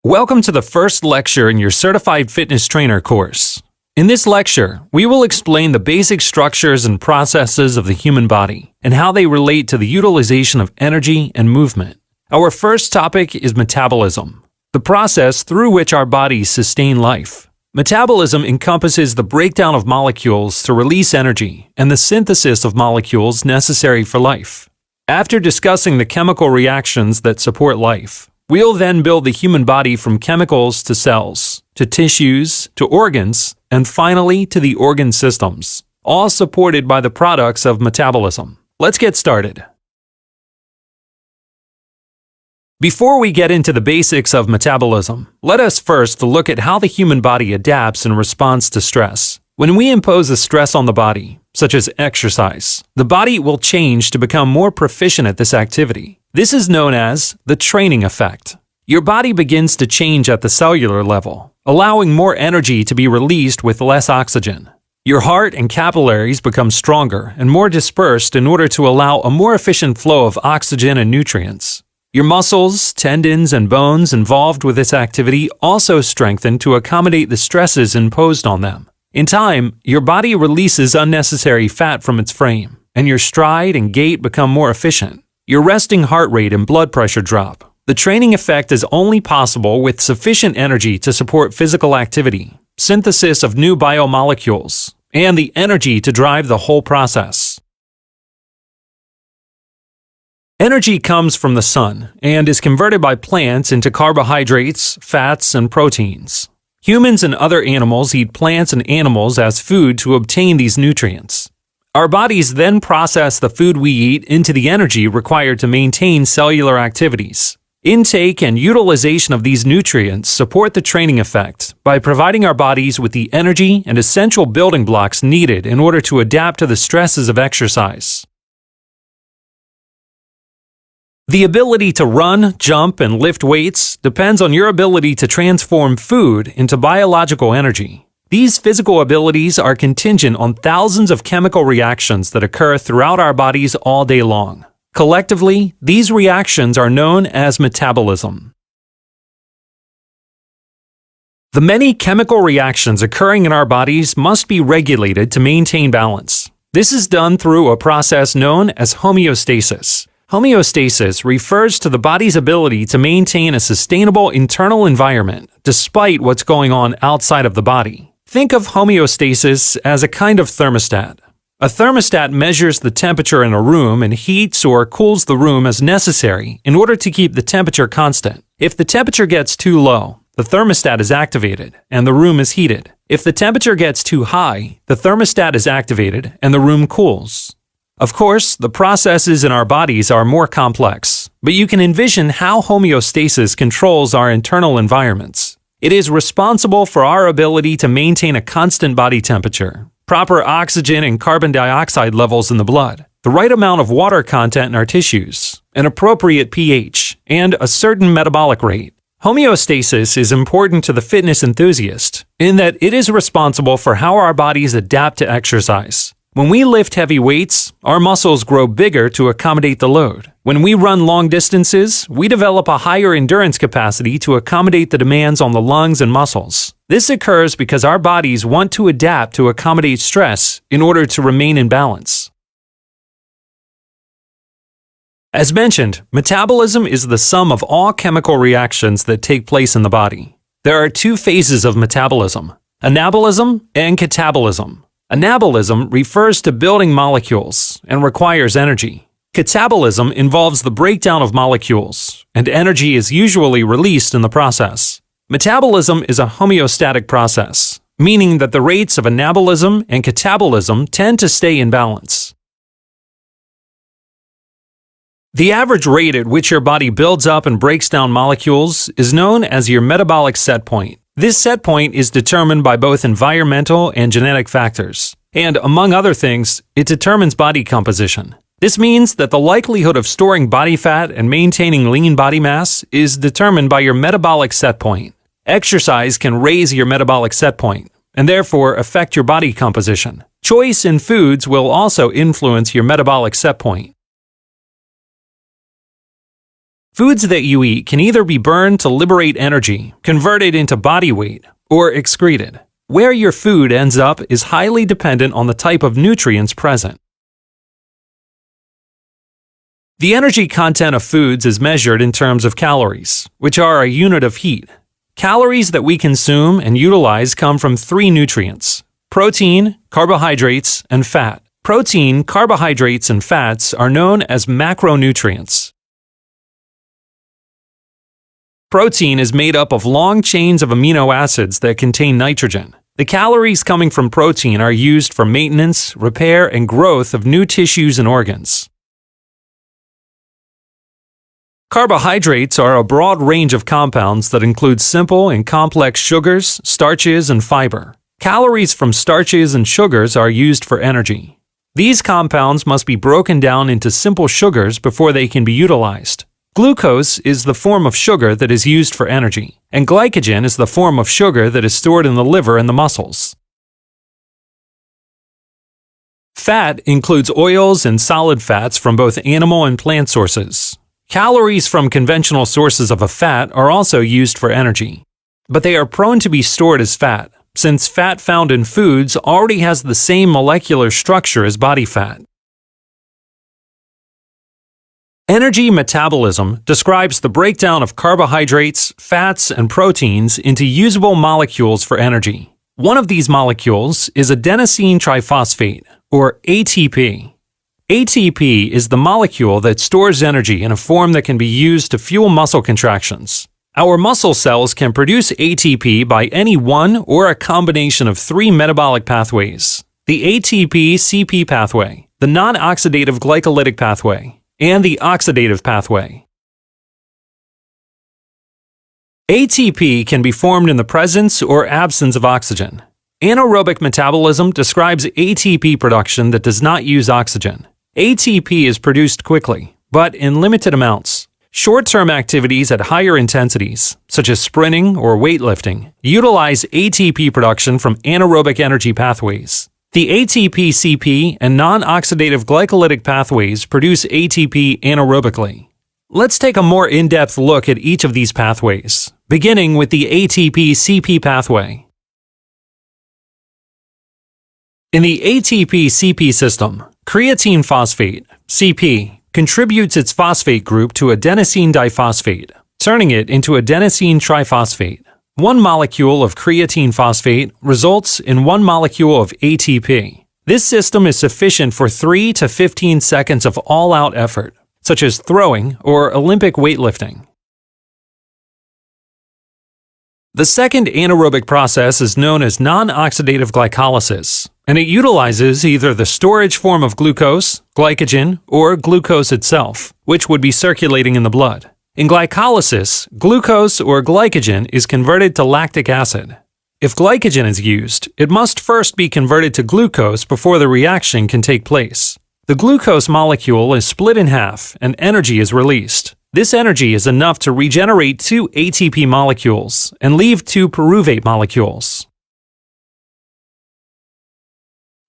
Welcome to the first lecture in your Certified Fitness Trainer course. In this lecture, we will explain the basic structures and processes of the human body and how they relate to the utilization of energy and movement. Our first topic is metabolism, the process through which our bodies sustain life. Metabolism encompasses the breakdown of molecules to release energy and the synthesis of molecules necessary for life. After discussing the chemical reactions that support life, we'll then build the human body from chemicals to cells, to tissues, to organs, and finally to the organ systems, all supported by the products of metabolism. Let's get started. Before we get into the basics of metabolism, let us first look at how the human body adapts in response to stress. When we impose a stress on the body, such as exercise, the body will change to become more proficient at this activity. This is known as the training effect. Your body begins to change at the cellular level, allowing more energy to be released with less oxygen. Your heart and capillaries become stronger and more dispersed in order to allow a more efficient flow of oxygen and nutrients. Your muscles, tendons, and bones involved with this activity also strengthen to accommodate the stresses imposed on them. In time, your body releases unnecessary fat from its frame, and your stride and gait become more efficient. Your resting heart rate and blood pressure drop. The training effect is only possible with sufficient energy to support physical activity, synthesis of new biomolecules, and the energy to drive the whole process. Energy comes from the sun and is converted by plants into carbohydrates, fats, and proteins. Humans and other animals eat plants and animals as food to obtain these nutrients. Our bodies then process the food we eat into the energy required to maintain cellular activities. Intake and utilization of these nutrients support the training effect by providing our bodies with the energy and essential building blocks needed in order to adapt to the stresses of exercise. The ability to run, jump, and lift weights depends on your ability to transform food into biological energy. These physical abilities are contingent on thousands of chemical reactions that occur throughout our bodies all day long. Collectively, these reactions are known as metabolism. The many chemical reactions occurring in our bodies must be regulated to maintain balance. This is done through a process known as homeostasis. Homeostasis refers to the body's ability to maintain a sustainable internal environment despite what's going on outside of the body. Think of homeostasis as a kind of thermostat. A thermostat measures the temperature in a room and heats or cools the room as necessary in order to keep the temperature constant. If the temperature gets too low, the thermostat is activated and the room is heated. If the temperature gets too high, the thermostat is activated and the room cools. Of course, the processes in our bodies are more complex, but you can envision how homeostasis controls our internal environments. It is responsible for our ability to maintain a constant body temperature, proper oxygen and carbon dioxide levels in the blood, the right amount of water content in our tissues, an appropriate pH, and a certain metabolic rate. Homeostasis is important to the fitness enthusiast in that it is responsible for how our bodies adapt to exercise. When we lift heavy weights, our muscles grow bigger to accommodate the load. When we run long distances, we develop a higher endurance capacity to accommodate the demands on the lungs and muscles. This occurs because our bodies want to adapt to accommodate stress in order to remain in balance. As mentioned, metabolism is the sum of all chemical reactions that take place in the body. There are two phases of metabolism: anabolism and catabolism. Anabolism refers to building molecules and requires energy. Catabolism involves the breakdown of molecules, and energy is usually released in the process. Metabolism is a homeostatic process, meaning that the rates of anabolism and catabolism tend to stay in balance. The average rate at which your body builds up and breaks down molecules is known as your metabolic set point. This set point is determined by both environmental and genetic factors, and among other things, it determines body composition. This means that the likelihood of storing body fat and maintaining lean body mass is determined by your metabolic set point. Exercise can raise your metabolic set point, and therefore affect your body composition. Choice in foods will also influence your metabolic set point. Foods that you eat can either be burned to liberate energy, converted into body weight, or excreted. Where your food ends up is highly dependent on the type of nutrients present. The energy content of foods is measured in terms of calories, which are a unit of heat. Calories that we consume and utilize come from three nutrients: protein, carbohydrates, and fat. Protein, carbohydrates, and fats are known as macronutrients. Protein is made up of long chains of amino acids that contain nitrogen. The calories coming from protein are used for maintenance, repair, and growth of new tissues and organs. Carbohydrates are a broad range of compounds that include simple and complex sugars, starches, and fiber. Calories from starches and sugars are used for energy. These compounds must be broken down into simple sugars before they can be utilized. Glucose is the form of sugar that is used for energy, and glycogen is the form of sugar that is stored in the liver and the muscles. Fat includes oils and solid fats from both animal and plant sources. Calories from conventional sources of a fat are also used for energy, but they are prone to be stored as fat, since fat found in foods already has the same molecular structure as body fat. Energy metabolism describes the breakdown of carbohydrates, fats, and proteins into usable molecules for energy. One of these molecules is adenosine triphosphate, or ATP. ATP is the molecule that stores energy in a form that can be used to fuel muscle contractions. Our muscle cells can produce ATP by any one or a combination of three metabolic pathways: the ATP-CP pathway, the non-oxidative glycolytic pathway, and the oxidative pathway. ATP can be formed in the presence or absence of oxygen. Anaerobic metabolism describes ATP production that does not use oxygen. ATP is produced quickly, but in limited amounts. Short-term activities at higher intensities, such as sprinting or weightlifting, utilize ATP production from anaerobic energy pathways. The ATP-CP and non-oxidative glycolytic pathways produce ATP anaerobically. Let's take a more in-depth look at each of these pathways, beginning with the ATP-CP pathway. In the ATP-CP system, creatine phosphate, CP, contributes its phosphate group to adenosine diphosphate, turning it into adenosine triphosphate. One molecule of creatine phosphate results in one molecule of ATP. This system is sufficient for 3 to 15 seconds of all-out effort, such as throwing or Olympic weightlifting. The second anaerobic process is known as non-oxidative glycolysis, and it utilizes either the storage form of glucose, glycogen, or glucose itself, which would be circulating in the blood. In glycolysis, glucose or glycogen is converted to lactic acid. If glycogen is used, it must first be converted to glucose before the reaction can take place. The glucose molecule is split in half and energy is released. This energy is enough to regenerate 2 ATP molecules and leave 2 pyruvate molecules.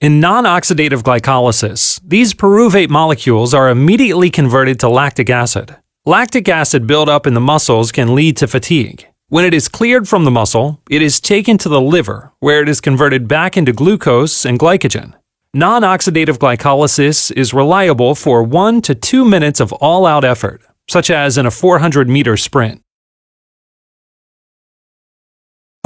In non-oxidative glycolysis, these pyruvate molecules are immediately converted to lactic acid. Lactic acid buildup in the muscles can lead to fatigue. When it is cleared from the muscle, it is taken to the liver, where it is converted back into glucose and glycogen. Non-oxidative glycolysis is reliable for 1 to 2 minutes of all-out effort, such as in a 400-meter sprint.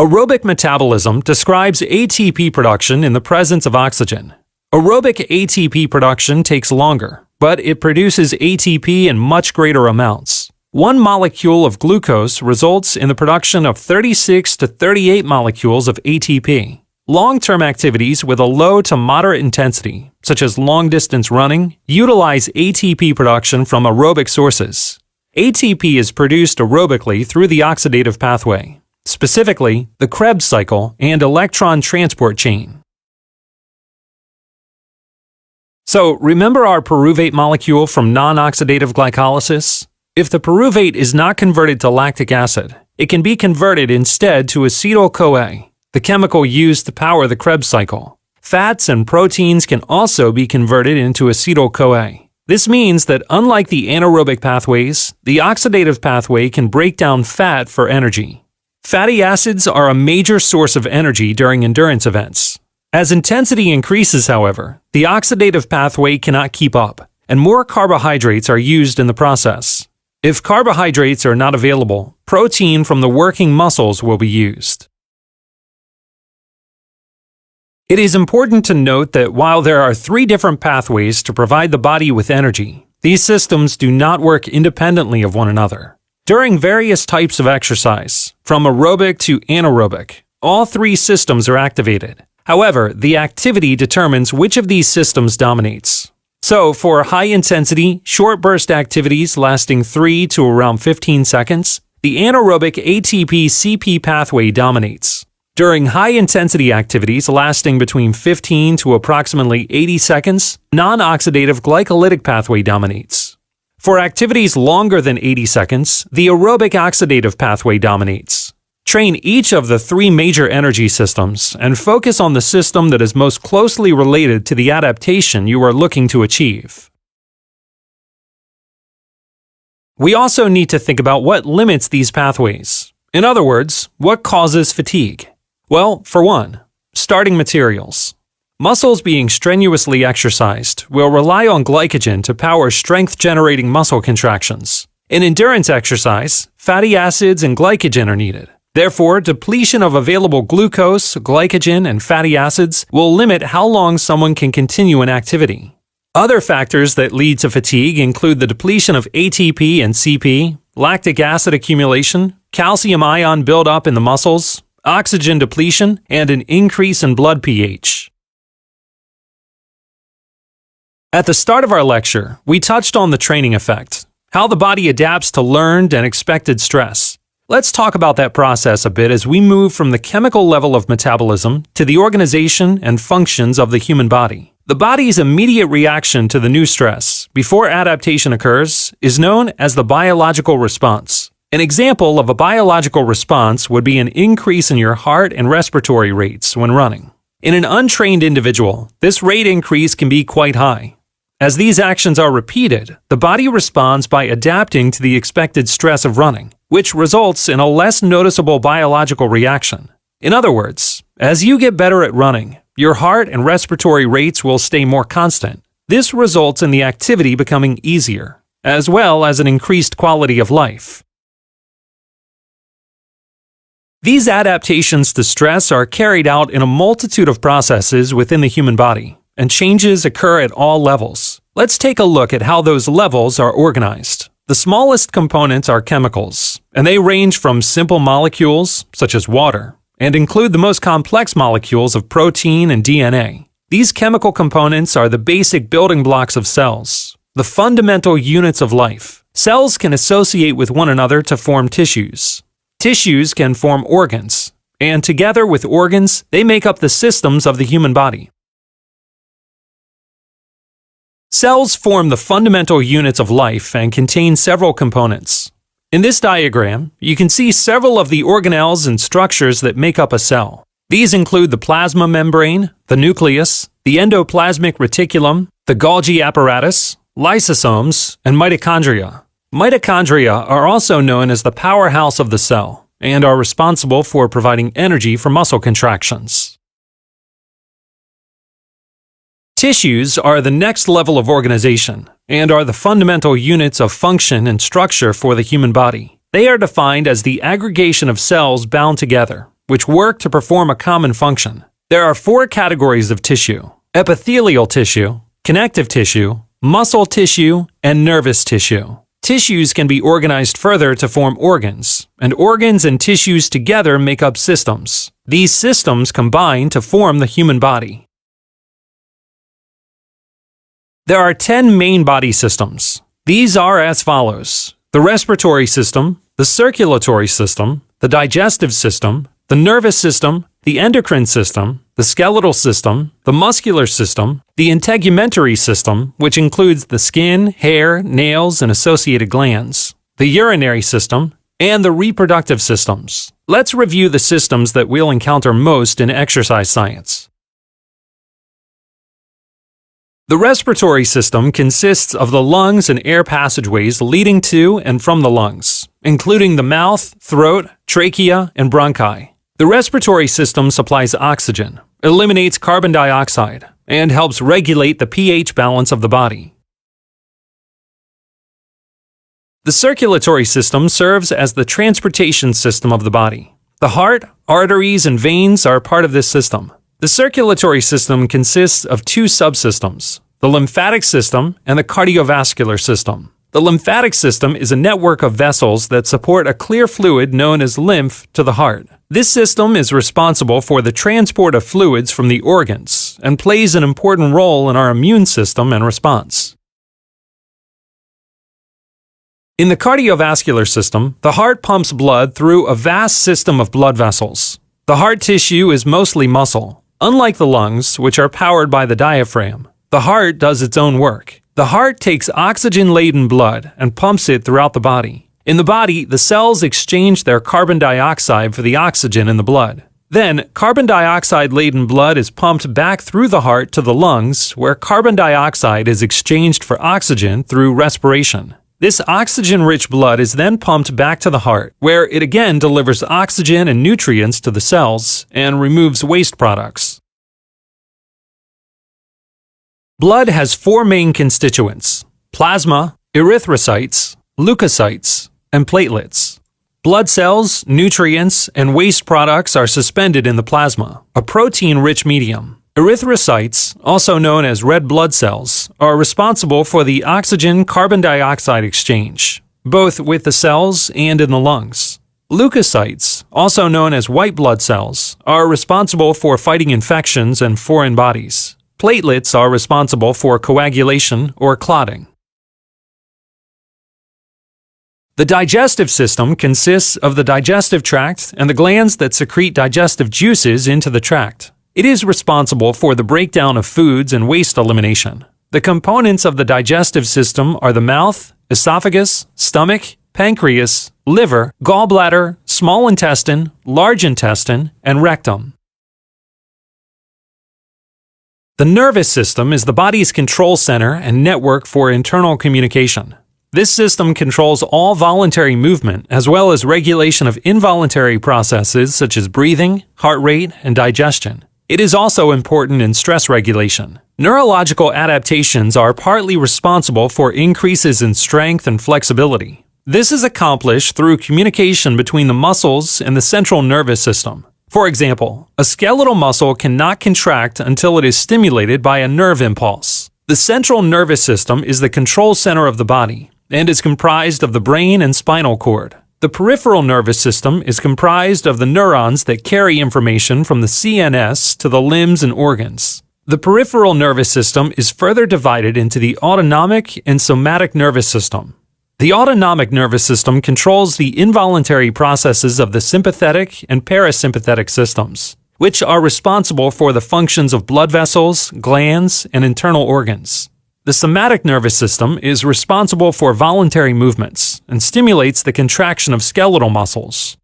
Aerobic metabolism describes ATP production in the presence of oxygen. Aerobic ATP production takes longer, but it produces ATP in much greater amounts. One molecule of glucose results in the production of 36 to 38 molecules of ATP. Long-term activities with a low to moderate intensity, such as long-distance running, utilize ATP production from aerobic sources. ATP is produced aerobically through the oxidative pathway, specifically the Krebs cycle and electron transport chain. So, remember our pyruvate molecule from non-oxidative glycolysis? If the pyruvate is not converted to lactic acid, it can be converted instead to acetyl-CoA, the chemical used to power the Krebs cycle. Fats and proteins can also be converted into acetyl-CoA. This means that unlike the anaerobic pathways, the oxidative pathway can break down fat for energy. Fatty acids are a major source of energy during endurance events. As intensity increases, however, the oxidative pathway cannot keep up, and more carbohydrates are used in the process. If carbohydrates are not available, protein from the working muscles will be used. It is important to note that while there are 3 different pathways to provide the body with energy, these systems do not work independently of one another. During various types of exercise, from aerobic to anaerobic, all 3 systems are activated. However, the activity determines which of these systems dominates. So, for high-intensity, short-burst activities lasting 3 to around 15 seconds, the anaerobic ATP-CP pathway dominates. During high-intensity activities lasting between 15 to approximately 80 seconds, non-oxidative glycolytic pathway dominates. For activities longer than 80 seconds, the aerobic oxidative pathway dominates. Train each of the 3 major energy systems and focus on the system that is most closely related to the adaptation you are looking to achieve. We also need to think about what limits these pathways. In other words, what causes fatigue? Well, for one, starting materials. Muscles being strenuously exercised will rely on glycogen to power strength-generating muscle contractions. In endurance exercise, fatty acids and glycogen are needed. Therefore, depletion of available glucose, glycogen, and fatty acids will limit how long someone can continue an activity. Other factors that lead to fatigue include the depletion of ATP and CP, lactic acid accumulation, calcium ion buildup in the muscles, oxygen depletion, and an increase in blood pH. At the start of our lecture, we touched on the training effect, how the body adapts to learned and expected stress. Let's talk about that process a bit as we move from the chemical level of metabolism to the organization and functions of the human body. The body's immediate reaction to the new stress, before adaptation occurs, is known as the biological response. An example of a biological response would be an increase in your heart and respiratory rates when running. In an untrained individual, this rate increase can be quite high. As these actions are repeated, the body responds by adapting to the expected stress of running, which results in a less noticeable biological reaction. In other words, as you get better at running, your heart and respiratory rates will stay more constant. This results in the activity becoming easier, as well as an increased quality of life. These adaptations to stress are carried out in a multitude of processes within the human body, and changes occur at all levels. Let's take a look at how those levels are organized. The smallest components are chemicals, and they range from simple molecules, such as water, and include the most complex molecules of protein and DNA. These chemical components are the basic building blocks of cells, the fundamental units of life. Cells can associate with one another to form tissues. Tissues can form organs, and together with organs, they make up the systems of the human body. Cells form the fundamental units of life and contain several components. In this diagram, you can see several of the organelles and structures that make up a cell. These include the plasma membrane, the nucleus, the endoplasmic reticulum, the Golgi apparatus, lysosomes, and mitochondria. Mitochondria are also known as the powerhouse of the cell and are responsible for providing energy for muscle contractions. Tissues are the next level of organization and are the fundamental units of function and structure for the human body. They are defined as the aggregation of cells bound together, which work to perform a common function. There are 4 categories of tissue: epithelial tissue, connective tissue, muscle tissue, and nervous tissue. Tissues can be organized further to form organs, and organs and tissues together make up systems. These systems combine to form the human body. There are 10 main body systems. These are as follows: the respiratory system, the circulatory system, the digestive system, the nervous system, the endocrine system, the skeletal system, the muscular system, the integumentary system, which includes the skin, hair, nails, and associated glands, the urinary system, and the reproductive systems. Let's review the systems that we'll encounter most in exercise science. The respiratory system consists of the lungs and air passageways leading to and from the lungs, including the mouth, throat, trachea, and bronchi. The respiratory system supplies oxygen, eliminates carbon dioxide, and helps regulate the pH balance of the body. The circulatory system serves as the transportation system of the body. The heart, arteries, and veins are part of this system. The circulatory system consists of two subsystems, the lymphatic system and the cardiovascular system. The lymphatic system is a network of vessels that support a clear fluid known as lymph to the heart. This system is responsible for the transport of fluids from the organs and plays an important role in our immune system and response. In the cardiovascular system, the heart pumps blood through a vast system of blood vessels. The heart tissue is mostly muscle. Unlike the lungs, which are powered by the diaphragm, the heart does its own work. The heart takes oxygen-laden blood and pumps it throughout the body. In the body, the cells exchange their carbon dioxide for the oxygen in the blood. Then, carbon dioxide-laden blood is pumped back through the heart to the lungs, where carbon dioxide is exchanged for oxygen through respiration. This oxygen-rich blood is then pumped back to the heart, where it again delivers oxygen and nutrients to the cells and removes waste products. Blood has four main constituents: plasma, erythrocytes, leukocytes, and platelets. Blood cells, nutrients, and waste products are suspended in the plasma, a protein-rich medium. Erythrocytes, also known as red blood cells, are responsible for the oxygen-carbon dioxide exchange, both with the cells and in the lungs. Leukocytes, also known as white blood cells, are responsible for fighting infections and foreign bodies. Platelets are responsible for coagulation or clotting. The digestive system consists of the digestive tract and the glands that secrete digestive juices into the tract. It is responsible for the breakdown of foods and waste elimination. The components of the digestive system are the mouth, esophagus, stomach, pancreas, liver, gallbladder, small intestine, large intestine, and rectum. The nervous system is the body's control center and network for internal communication. This system controls all voluntary movement as well as regulation of involuntary processes such as breathing, heart rate, and digestion. It is also important in stress regulation. Neurological adaptations are partly responsible for increases in strength and flexibility. This is accomplished through communication between the muscles and the central nervous system. For example, a skeletal muscle cannot contract until it is stimulated by a nerve impulse. The central nervous system is the control center of the body and is comprised of the brain and spinal cord. The peripheral nervous system is comprised of the neurons that carry information from the CNS to the limbs and organs. The peripheral nervous system is further divided into the autonomic and somatic nervous system. The autonomic nervous system controls the involuntary processes of the sympathetic and parasympathetic systems, which are responsible for the functions of blood vessels, glands, and internal organs. The somatic nervous system is responsible for voluntary movements and stimulates the contraction of skeletal muscles.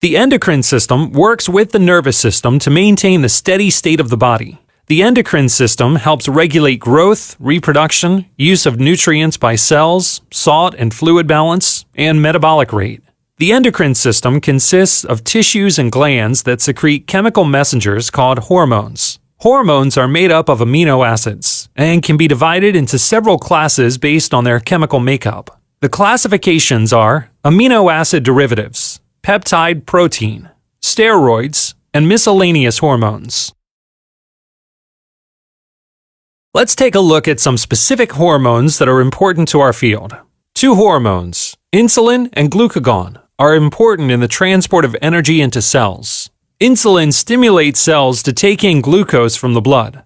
The endocrine system works with the nervous system to maintain the steady state of the body. The endocrine system helps regulate growth, reproduction, use of nutrients by cells, salt and fluid balance, and metabolic rate. The endocrine system consists of tissues and glands that secrete chemical messengers called hormones. Hormones are made up of amino acids and can be divided into several classes based on their chemical makeup. The classifications are amino acid derivatives, peptide protein, steroids, and miscellaneous hormones. Let's take a look at some specific hormones that are important to our field. Two hormones, insulin and glucagon, are important in the transport of energy into cells. Insulin stimulates cells to take in glucose from the blood.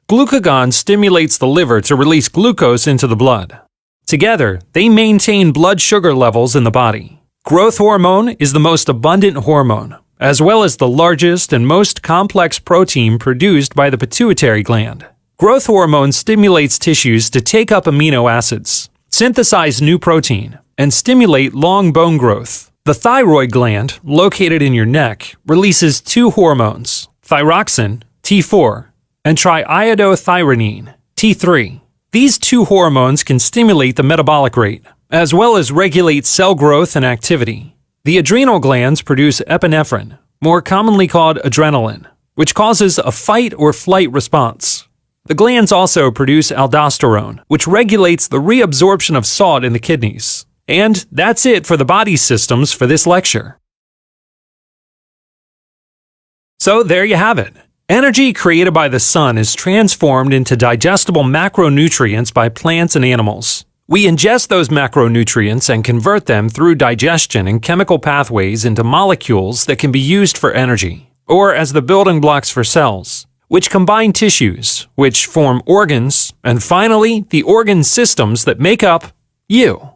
Glucagon stimulates the liver to release glucose into the blood. Together, they maintain blood sugar levels in the body. Growth hormone is the most abundant hormone, as well as the largest and most complex protein produced by the pituitary gland. Growth hormone stimulates tissues to take up amino acids, synthesize new protein, and stimulate long bone growth. The thyroid gland, located in your neck, releases two hormones, thyroxin, T4, and triiodothyronine, T3. These two hormones can stimulate the metabolic rate, as well as regulate cell growth and activity. The adrenal glands produce epinephrine, more commonly called adrenaline, which causes a fight or flight response. The glands also produce aldosterone, which regulates the reabsorption of salt in the kidneys. And that's it for the body systems for this lecture. So there you have it. Energy created by the sun is transformed into digestible macronutrients by plants and animals. We ingest those macronutrients and convert them through digestion and chemical pathways into molecules that can be used for energy, or as the building blocks for cells, which combine tissues, which form organs, and finally, the organ systems that make up you.